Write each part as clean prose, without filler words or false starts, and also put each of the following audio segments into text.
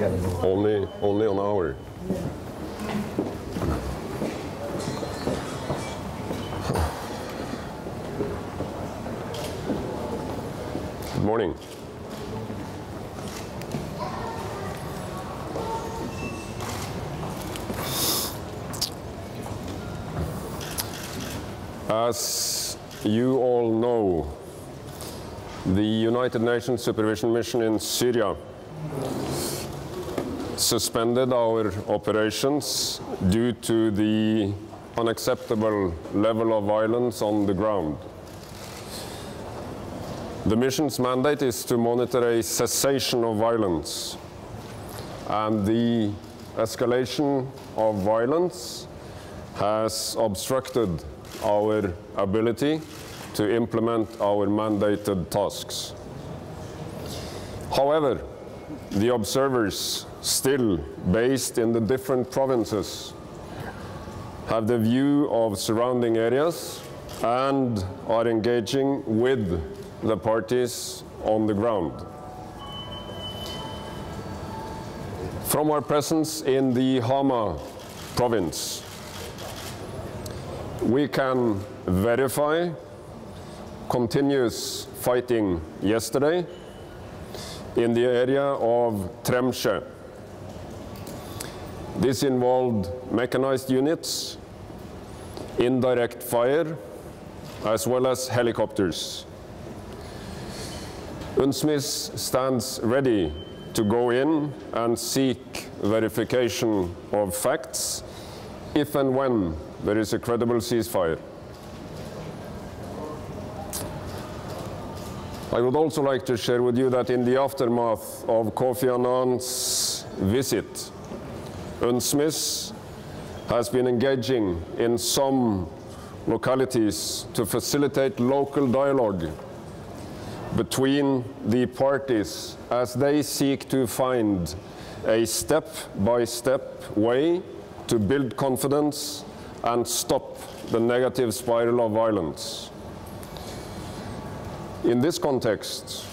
Only an hour. Good morning. As you all know, the United Nations Supervision mission in Syria suspended our operations due to the unacceptable level of violence on the ground. The mission's mandate is to monitor a cessation of violence, and the escalation of violence has obstructed our ability to implement our mandated tasks. However, the observers, still based in the different provinces, have the view of surrounding areas and are engaging with the parties on the ground. From our presence in the Hama province, we can verify continuous fighting yesterday in the area of Treimseh. This involved mechanized units, indirect fire, as well as helicopters. UNSMIS stands ready to go in and seek verification of facts if and when there is a credible ceasefire. I would also like to share with you that in the aftermath of Kofi Annan's visit, UNSMIS has been engaging in some localities to facilitate local dialogue between the parties as they seek to find a step-by-step way to build confidence and stop the negative spiral of violence. In this context,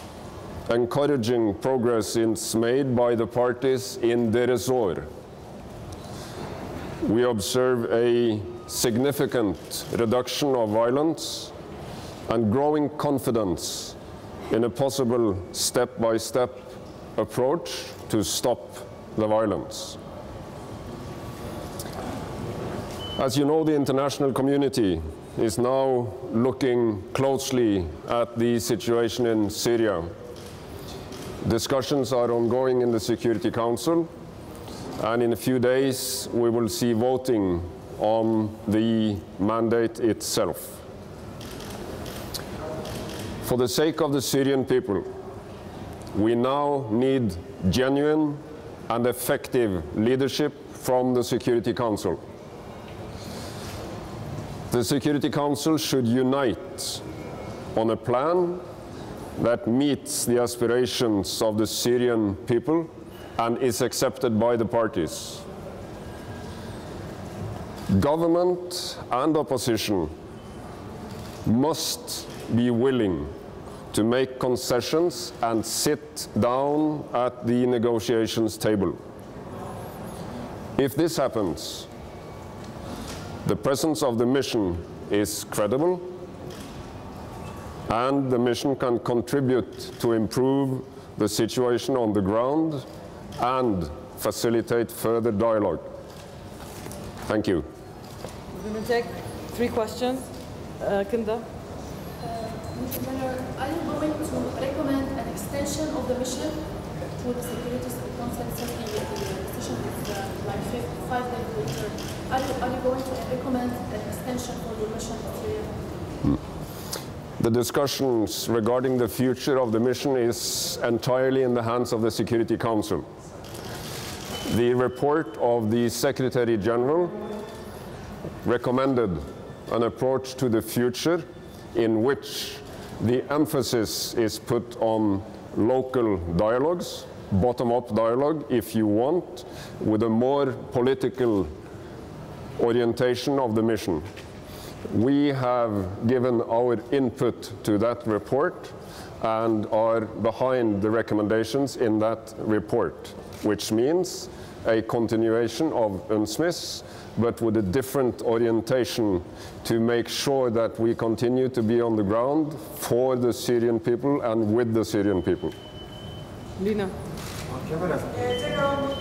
encouraging progress is made by the parties in Deir ez-Zor. We observe a significant reduction of violence and growing confidence in a possible step-by-step approach to stop the violence. As you know, the international community is now looking closely at the situation in Syria. Discussions are ongoing in the Security Council, and in a few days we will see voting on the mandate itself. For the sake of the Syrian people, we now need genuine and effective leadership from the Security Council. The Security Council should unite on a plan that meets the aspirations of the Syrian people and is accepted by the parties. Government and opposition must be willing to make concessions and sit down at the negotiations table. If this happens, the presence of the mission is credible, and the mission can contribute to improve the situation on the ground and facilitate further dialogue. Thank you. We're going to take 3 questions. Kinda? Mr. Mayor, are you going to recommend an extension of the mission to the Security Council? The decision is like 5 days later. Are you going to recommend an extension for the mission in Syria? The discussions regarding the future of the mission is entirely in the hands of the Security Council. The report of the Secretary General recommended an approach to the future in which the emphasis is put on local dialogues, bottom-up dialogue, if you want, with a more political orientation of the mission. We have given our input to that report and are behind the recommendations in that report, which means a continuation of UNSMIS, but with a different orientation to make sure that we continue to be on the ground for the Syrian people and with the Syrian people. Lina. General,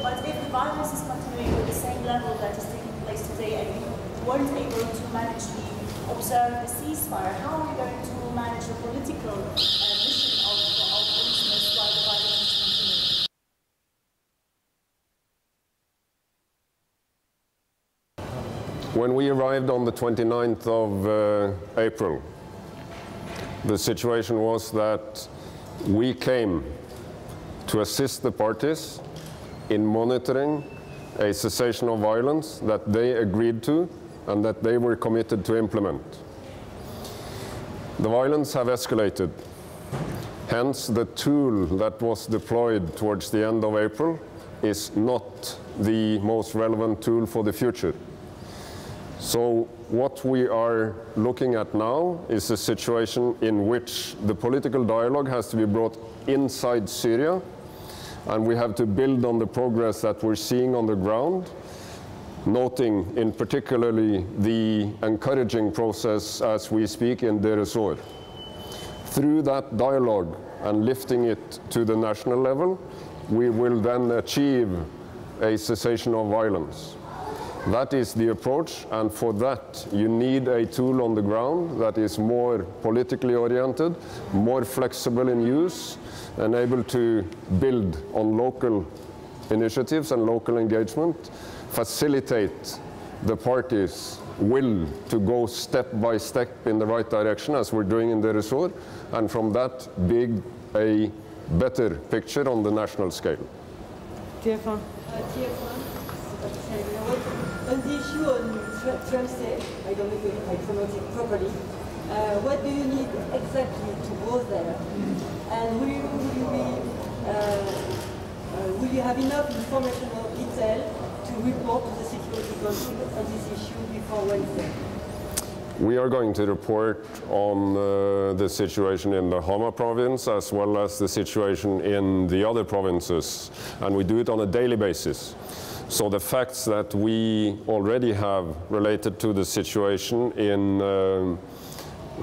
but if the violence is continuing with the same level that is taking place today and you weren't able to manage the observe the ceasefire, how are we going to manage the political mission of UNSMIS while the violence is continuing? When we arrived on the 29th of April, the situation was that we came to assist the parties in monitoring a cessation of violence that they agreed to and that they were committed to implement. The violence have escalated. Hence, the tool that was deployed towards the end of April is not the most relevant tool for the future. So what we are looking at now is a situation in which the political dialogue has to be brought inside Syria, and we have to build on the progress that we're seeing on the ground, noting in particularly the encouraging process as we speak in Deir ez-Zor. Through that dialogue and lifting it to the national level, we will then achieve a cessation of violence. That is the approach, and for that you need a tool on the ground that is more politically oriented, more flexible in use, and able to build on local initiatives and local engagement, facilitate the parties' will to go step by step in the right direction as we're doing in Deir ez-Zor, and from that build a better picture on the national scale. TF1. On the issue on Treimseh, I don't know if I pronounce it properly, what do you need exactly to go there? And will you have enough information or detail to report to the Security Council on this issue before Wednesday? We are going to report on the situation in the Hama province as well as the situation in the other provinces, and we do it on a daily basis. So the facts that we already have related to the situation in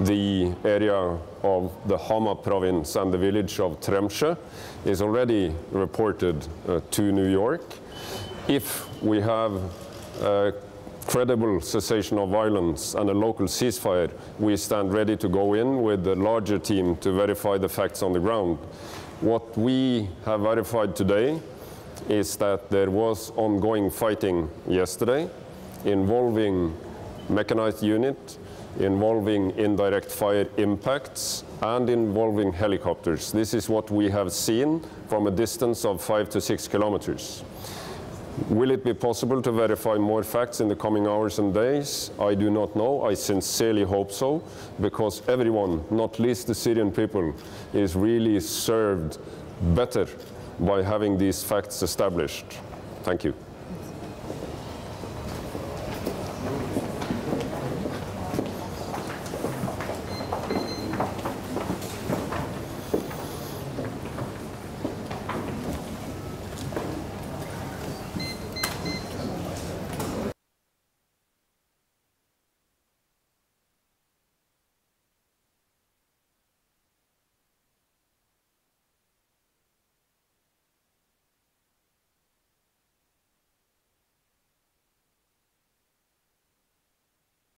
the area of the Hama province and the village of Treimseh is already reported to New York. If we have a credible cessation of violence and a local ceasefire, we stand ready to go in with a larger team to verify the facts on the ground. What we have verified today is that there was ongoing fighting yesterday involving mechanized unit, involving indirect fire impacts, and involving helicopters. This is what we have seen from a distance of 5 to 6 kilometers. Will it be possible to verify more facts in the coming hours and days? I do not know. I sincerely hope so, because everyone, not least the Syrian people, is really served better by having these facts established. Thank you.